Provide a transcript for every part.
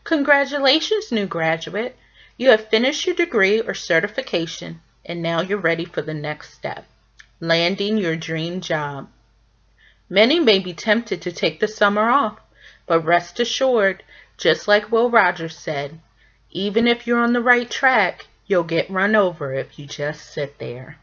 Congratulations, new graduate. You have finished your degree or certification, and now you're ready for the next step, landing your dream job. Many may be tempted to take the summer off, but rest assured, just like Will Rogers said, even if you're on the right track, you'll get run over if you just sit there.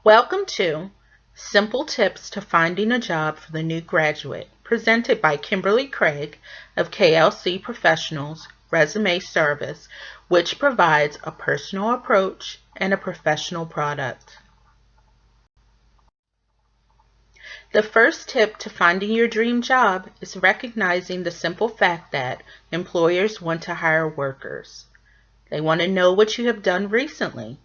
Welcome to Simple Tips to Finding a Job for the New Graduate, presented by Kimberly Craig of KLC Professionals Resume Service, which provides a personal approach and a professional product. The first tip to finding your dream job is recognizing the simple fact that employers want to hire workers. They want to know what you have done recently.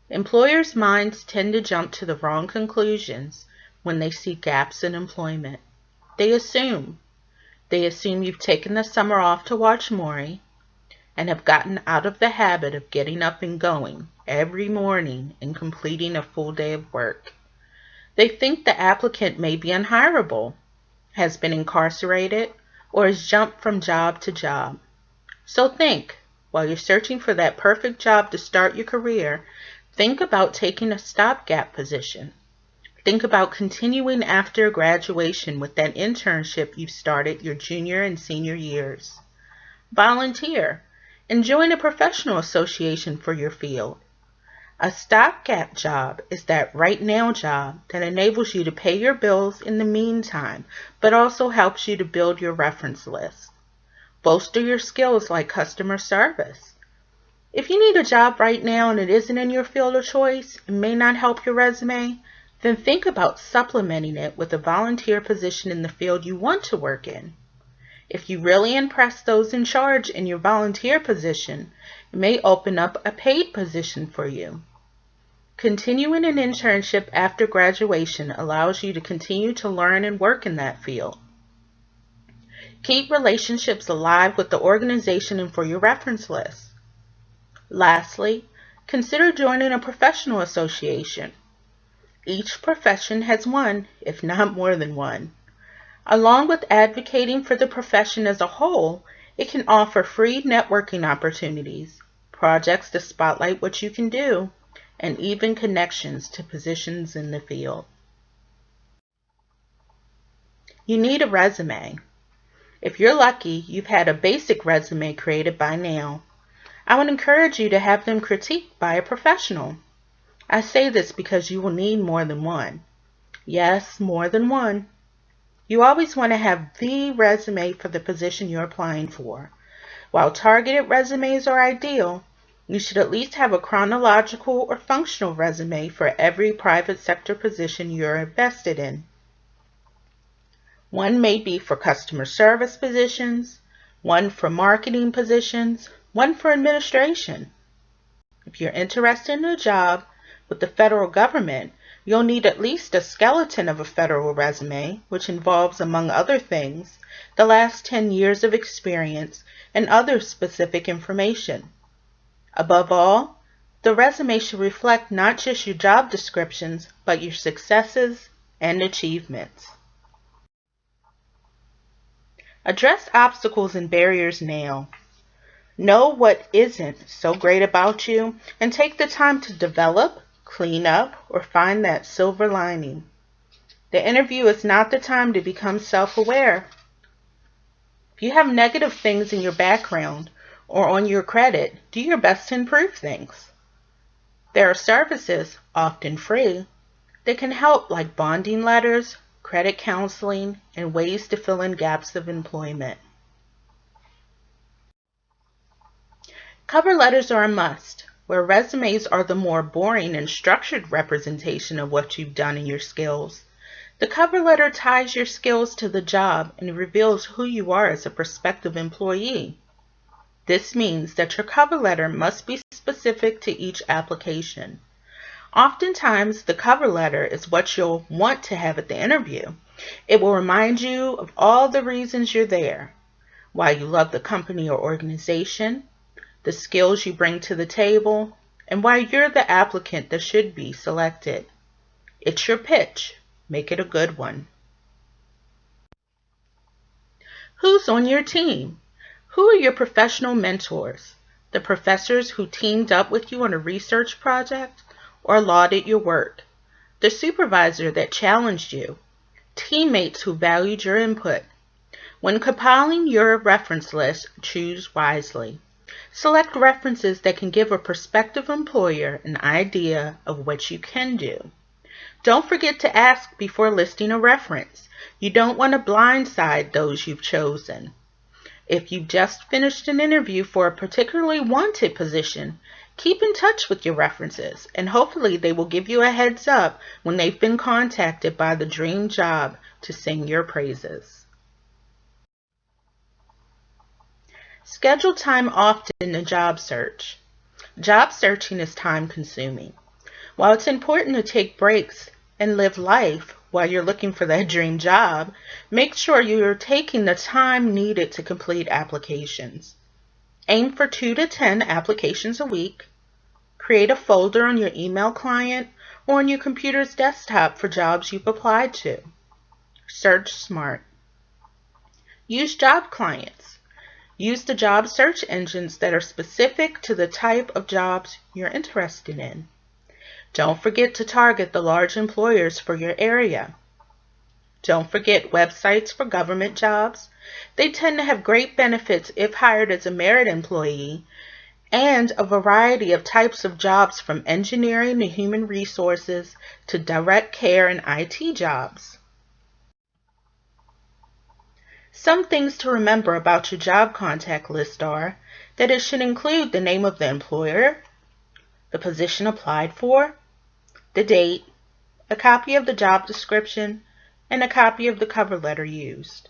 Employers' minds tend to jump to the wrong conclusions when they see gaps in employment. They assume you've taken the summer off to watch Maury and have gotten out of the habit of getting up and going every morning and completing a full day of work. They think the applicant may be unhireable, has been incarcerated, or has jumped from job to job. So think, while you're searching for that perfect job to start your career, think about taking a stopgap position. Think about continuing after graduation with that internship you started your junior and senior years. Volunteer and join a professional association for your field. A stopgap job is that right now job that enables you to pay your bills in the meantime, but also helps you to build your reference list. Bolster your skills like customer service. If you need a job right now and it isn't in your field of choice and may not help your resume, then think about supplementing it with a volunteer position in the field you want to work in. If you really impress those in charge in your volunteer position, it may open up a paid position for you. Continuing an internship after graduation allows you to continue to learn and work in that field. Keep relationships alive with the organization and for your reference list. Lastly, consider joining a professional association. Each profession has one, if not more than one. Along with advocating for the profession as a whole, it can offer free networking opportunities, projects to spotlight what you can do, and even connections to positions in the field. You need a resume. If you're lucky, you've had a basic resume created by now. I would encourage you to have them critiqued by a professional. I say this because you will need more than one. Yes, more than one. You always want to have the resume for the position you're applying for. While targeted resumes are ideal, you should at least have a chronological or functional resume for every private sector position you're invested in. One may be for customer service positions, one for marketing positions, one for administration. If you're interested in a job with the federal government, you'll need at least a skeleton of a federal resume, which involves, among other things, the last 10 years of experience and other specific information. Above all, the resume should reflect not just your job descriptions, but your successes and achievements. Address obstacles and barriers now. Know what isn't so great about you and take the time to develop, clean up, or find that silver lining. The interview is not the time to become self-aware. If you have negative things in your background or on your credit, do your best to improve things. There are services, often free, that can help, like bonding letters, credit counseling, and ways to fill in gaps of employment. Cover letters are a must, where resumes are the more boring and structured representation of what you've done and your skills. The cover letter ties your skills to the job and reveals who you are as a prospective employee. This means that your cover letter must be specific to each application. Oftentimes, the cover letter is what you'll want to have at the interview. It will remind you of all the reasons you're there, why you love the company or organization, the skills you bring to the table, and why you're the applicant that should be selected. It's your pitch. Make it a good one. Who's on your team? Who are your professional mentors? The professors who teamed up with you on a research project or lauded your work? The supervisor that challenged you? Teammates who valued your input? When compiling your reference list, choose wisely. Select references that can give a prospective employer an idea of what you can do. Don't forget to ask before listing a reference. You don't want to blindside those you've chosen. If you've just finished an interview for a particularly wanted position, keep in touch with your references, and hopefully they will give you a heads up when they've been contacted by the dream job to sing your praises. Schedule time off in the job search. Job searching is time consuming. While it's important to take breaks and live life while you're looking for that dream job, make sure you're taking the time needed to complete applications. Aim for 2 to 10 applications a week. Create a folder on your email client or on your computer's desktop for jobs you've applied to. Search smart. Use job clients. Use the job search engines that are specific to the type of jobs you're interested in. Don't forget to target the large employers for your area. Don't forget websites for government jobs. They tend to have great benefits if hired as a merit employee, and a variety of types of jobs from engineering to human resources to direct care and IT jobs. Some things to remember about your job contact list are that it should include the name of the employer, the position applied for, the date, a copy of the job description, and a copy of the cover letter used.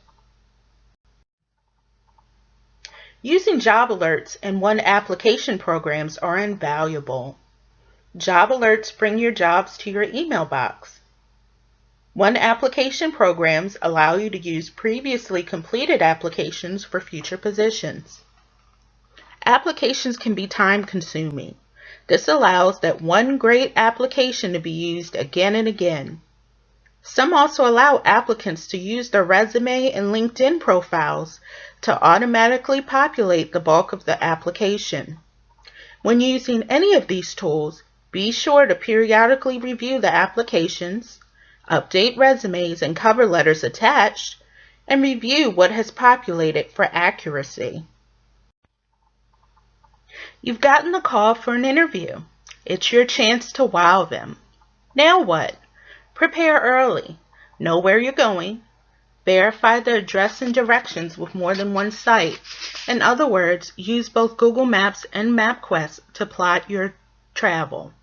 Using job alerts and one-application programs are invaluable. Job alerts bring your jobs to your email box. One-application programs allow you to use previously completed applications for future positions. Applications can be time-consuming. This allows that one great application to be used again and again. Some also allow applicants to use their resume and LinkedIn profiles to automatically populate the bulk of the application. When using any of these tools, be sure to periodically review the applications, update resumes and cover letters attached, and review what has populated for accuracy. You've gotten the call for an interview. It's your chance to wow them. Now what? Prepare early. Know where you're going. Verify the address and directions with more than one site. In other words, use both Google Maps and MapQuest to plot your travel.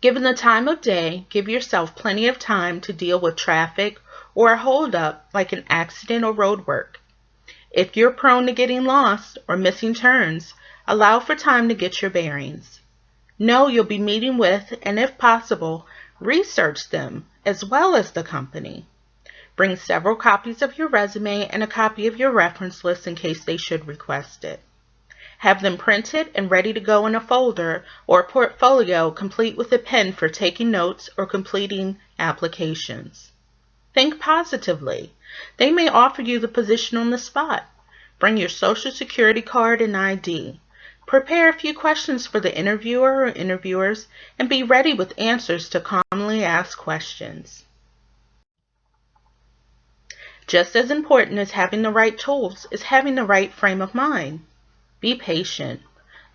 Given the time of day, give yourself plenty of time to deal with traffic or a holdup like an accident or road work. If you're prone to getting lost or missing turns, allow for time to get your bearings. Know you'll be meeting with, and if possible, research them as well as the company. Bring several copies of your resume and a copy of your reference list in case they should request it. Have them printed and ready to go in a folder or a portfolio complete with a pen for taking notes or completing applications. Think positively. They may offer you the position on the spot. Bring your social security card and ID. Prepare a few questions for the interviewer or interviewers and be ready with answers to commonly asked questions. Just as important as having the right tools is having the right frame of mind. Be patient.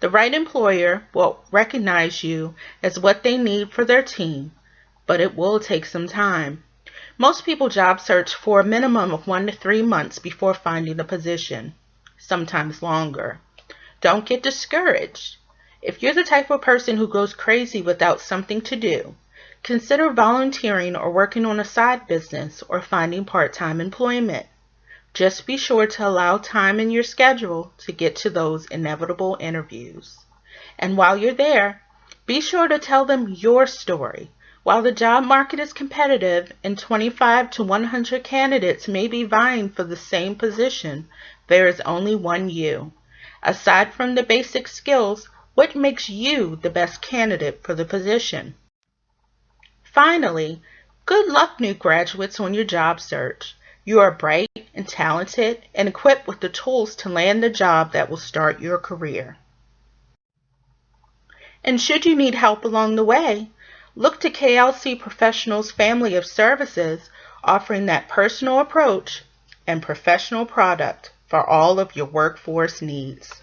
The right employer will recognize you as what they need for their team, but it will take some time. Most people job search for a minimum of 1 to 3 months before finding a position, sometimes longer. Don't get discouraged. If you're the type of person who goes crazy without something to do, consider volunteering or working on a side business or finding part-time employment. Just be sure to allow time in your schedule to get to those inevitable interviews. And while you're there, be sure to tell them your story. While the job market is competitive and 25 to 100 candidates may be vying for the same position, there is only one you. Aside from the basic skills, what makes you the best candidate for the position? Finally, good luck, new graduates, on your job search. You are bright and talented and equipped with the tools to land the job that will start your career. And should you need help along the way, look to KLC Professionals' family of services, offering that personal approach and professional product for all of your workforce needs.